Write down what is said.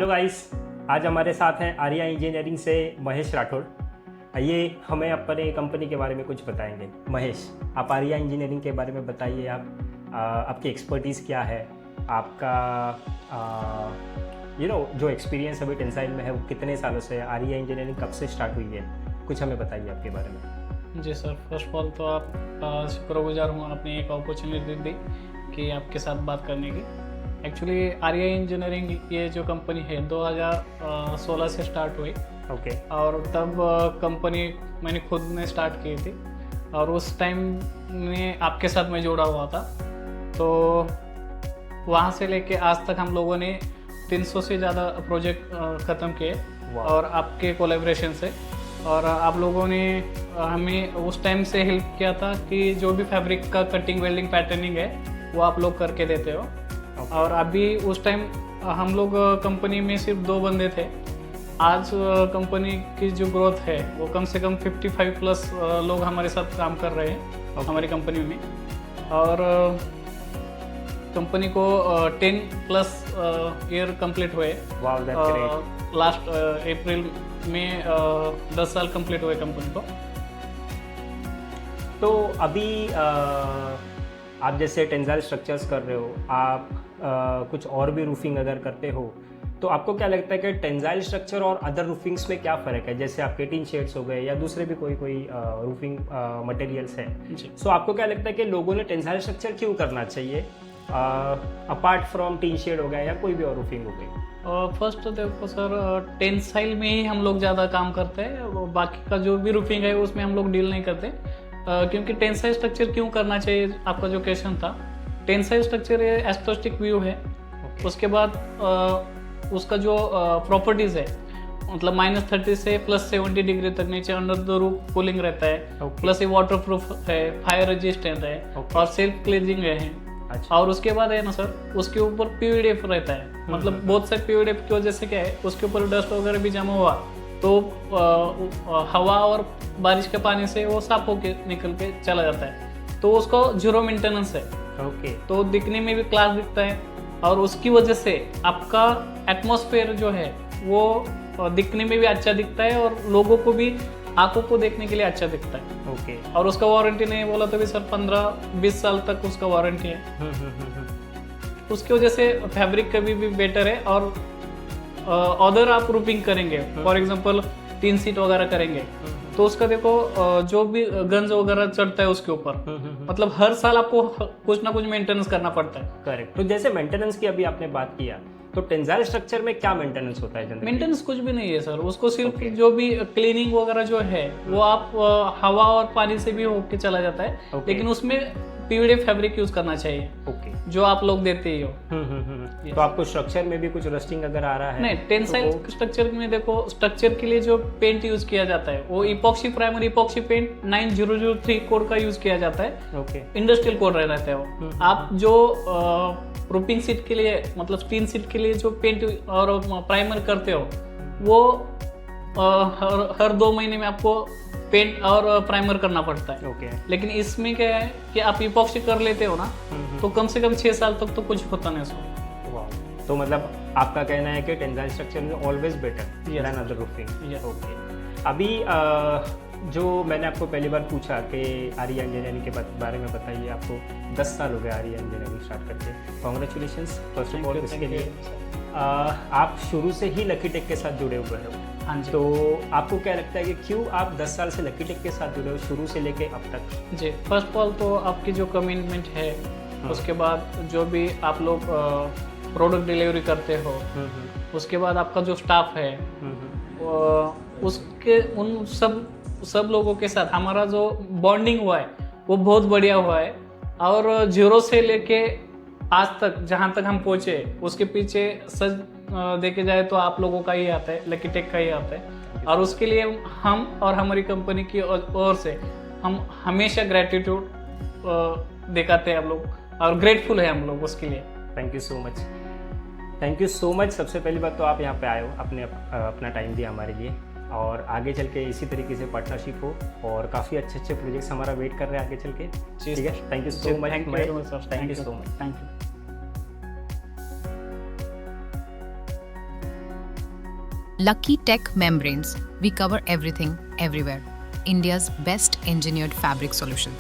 Hello guys, आज हमारे साथ हैं आर्या इंजीनियरिंग से महेश राठौड़। ये हमें अपने कंपनी के बारे में कुछ बताएंगे। महेश, आप आर्या इंजीनियरिंग के बारे में बताइए। आपकी एक्सपर्टीज़ क्या है, आपका जो एक्सपीरियंस अभी टेंसाइल में है वो कितने सालों से है, आर्या इंजीनियरिंग कब से स्टार्ट हुई है, कुछ हमें बताइए आपके बारे में। जी सर, फर्स्ट ऑफ ऑल तो आप शुक्रगुजार हूँ आपने एक अपॉर्चुनिटी दी कि आपके साथ बात करने की। एक्चुअली आर्या इंजीनियरिंग ये जो कंपनी है 2016 से स्टार्ट हुई। ओके। और तब कंपनी मैंने खुद ने स्टार्ट की थी और उस टाइम में आपके साथ मैं जुड़ा हुआ था। तो वहाँ से लेके आज तक हम लोगों ने 300 से ज़्यादा प्रोजेक्ट ख़त्म किए और आपके कोलैबोरेशन से। और आप लोगों ने हमें उस टाइम से हेल्प किया था कि जो भी फैब्रिक का कटिंग वेल्डिंग पैटर्निंग है वो आप लोग करके देते हो। और अभी उस टाइम हम लोग कंपनी में सिर्फ 2 बंदे थे। आज कंपनी की जो ग्रोथ है वो कम से कम 55 प्लस लोग हमारे साथ काम कर रहे हैं हमारी कंपनी में। और कंपनी को 10 प्लस ईयर कंप्लीट हुए। लास्ट अप्रैल में 10 साल कंप्लीट हुए कंपनी को। तो अभी आप जैसे टेंसाइल स्ट्रक्चर्स कर रहे हो, आप कुछ और भी रूफिंग अगर करते हो तो आपको क्या लगता है कि टेंसाइल स्ट्रक्चर और अदर रूफिंग्स में क्या फ़र्क है? जैसे आपके टीन शेड्स हो गए या दूसरे भी कोई रूफिंग मटेरियल्स हैं। सो आपको क्या लगता है कि लोगों ने टेंसाइल स्ट्रक्चर क्यों करना चाहिए अपार्ट फ्रॉम टीन शेड हो गया या कोई भी और रूफिंग हो गई? फर्स्ट तो देखो सर, टेंसाइल में ही हम लोग ज़्यादा काम करते हैं। बाकी का जो भी रूफिंग है उसमें हम लोग डील नहीं करते। क्योंकि टेंसाइल स्ट्रक्चर क्यों करना चाहिए, आपका जो क्वेश्चन था। टेंसाइल स्ट्रक्चर ये एस्टोस्टिक व्यू है। उसके बाद उसका जो प्रॉपर्टीज़ है, मतलब -30 से +70 डिग्री तक नीचे अंडर द रूफ कूलिंग रहता है। प्लस ये वाटर प्रूफ है, फायर रेजिस्टेंट है और सेल्फ क्लीजिंग है। अच्छा। और उसके बाद है ना सर, उसके ऊपर पीवीडीएफ रहता है। मतलब बहुत सारे पीवीडीएफ की वजह से क्या है, उसके ऊपर डस्ट वगैरह भी जमा हुआ तो हवा और बारिश के पानी से वो साफ होके निकल के चला जाता है। तो उसको 0 मेंटेनेंस है। ओके। तो दिखने में भी क्लास दिखता है और उसकी वजह से आपका एटमॉस्फेयर जो है वो दिखने में भी अच्छा दिखता है और लोगों को भी आंखों को देखने के लिए अच्छा दिखता है। ओके। और उसका वारंटी नहीं बोला तो भी सर 15-20 साल तक उसका वारंटी है। उसकी वजह से फैब्रिक कभी भी बेटर है। और अदर आप रूफिंग करेंगे, फॉर एग्जांपल 3 सीट वगैरह करेंगे तो उसका देखो जो भी गंज वगैरह चढ़ता है उसके ऊपर, मतलब हर साल आपको कुछ ना कुछ मेंटेनेंस करना पड़ता है। करेक्ट। तो जैसे मेंटेनेंस की अभी आपने बात किया, तो टेंसाइल स्ट्रक्चर में क्या मेंटेनेंस होता है जनरली? मेंटेनेंस कुछ भी नहीं है सर, उसको सिर्फ जो भी क्लीनिंग वगैरह जो है वो आप हवा और पानी से भी होके चला जाता है। लेकिन उसमें पीवीडीएफ फैब्रिक यूज करना चाहिए। ओके। जो आप लोग देते ही हो। तो आपको स्ट्रक्चर में भी कुछ रस्टिंग अगर आ रहा है? नहीं, टेंसाइल स्ट्रक्चर में देखो, स्ट्रक्चर के लिए जो पेंट यूज किया जाता है वो epoxy primer epoxy paint 9003 code का यूज किया जाता है। ओके। इंडस्ट्रियल कोड रहता है वो। आप जो रूफिंग सीट के लिए, मतलब 3 सीट के लिए जो पेंट और प्राइमर करते हो वो हर 2 महीने में आपको पेंट और प्राइमर करना पड़ता है। ओके। लेकिन इसमें क्या है कि आप इपॉक्सी कर लेते हो ना तो कम से कम 6 साल तक तो कुछ होता नहीं उसको। तो मतलब आपका कहना है कि टेंसाइल स्ट्रक्चर में always better than other roofing. Okay. अभी जो मैंने आपको पहली बार पूछा कि आर्या इंजीनियरिंग के बारे में बताइए, आपको 10 साल हो गए आर्या इंजीनियरिंग स्टार्ट करके। कॉन्ग्रेचुलेशंस फर्स्ट ऑफ ऑल इसके लिए। आप शुरू से ही लकी टेक के साथ जुड़े हुए हो। हाँ जी। तो आपको क्या लगता है कि क्यों आप 10 साल से लकी टेक के साथ जुड़े हो, शुरू से लेके अब तक? जी, फर्स्ट ऑफ ऑल तो आपकी जो कमिटमेंट है, उसके बाद जो भी आप लोग प्रोडक्ट डिलीवरी करते हो, उसके बाद आपका जो स्टाफ है, उसके उन सब लोगों के साथ हमारा जो बॉन्डिंग हुआ है वो बहुत बढ़िया हुआ है। और 0 से लेके आज तक जहाँ तक हम पहुँचे उसके पीछे सच देखे जाए तो आप लोगों का ही आता है, लकी टेक का ही आता है। और उसके लिए हम और हमारी कंपनी की ओर से हम हमेशा ग्रेटिट्यूड दिखाते हैं हम लोग और ग्रेटफुल है हम लोग उसके लिए। Thank you so much, thank you so much. सबसे पहली बात तो आप यहाँ पे आए हो, अपना टाइम दिया हमारे लिए, और आगे चल के इसी तरीके से पार्टनरशिप हो और काफ़ी अच्छे प्रोजेक्ट्स हमारा वेट कर रहे हैं आगे चल के। ठीक है, thank you so much. Thank you so much. Thank you. Lucky Tech Membranes. We cover everything, everywhere. India's best engineered fabric solution.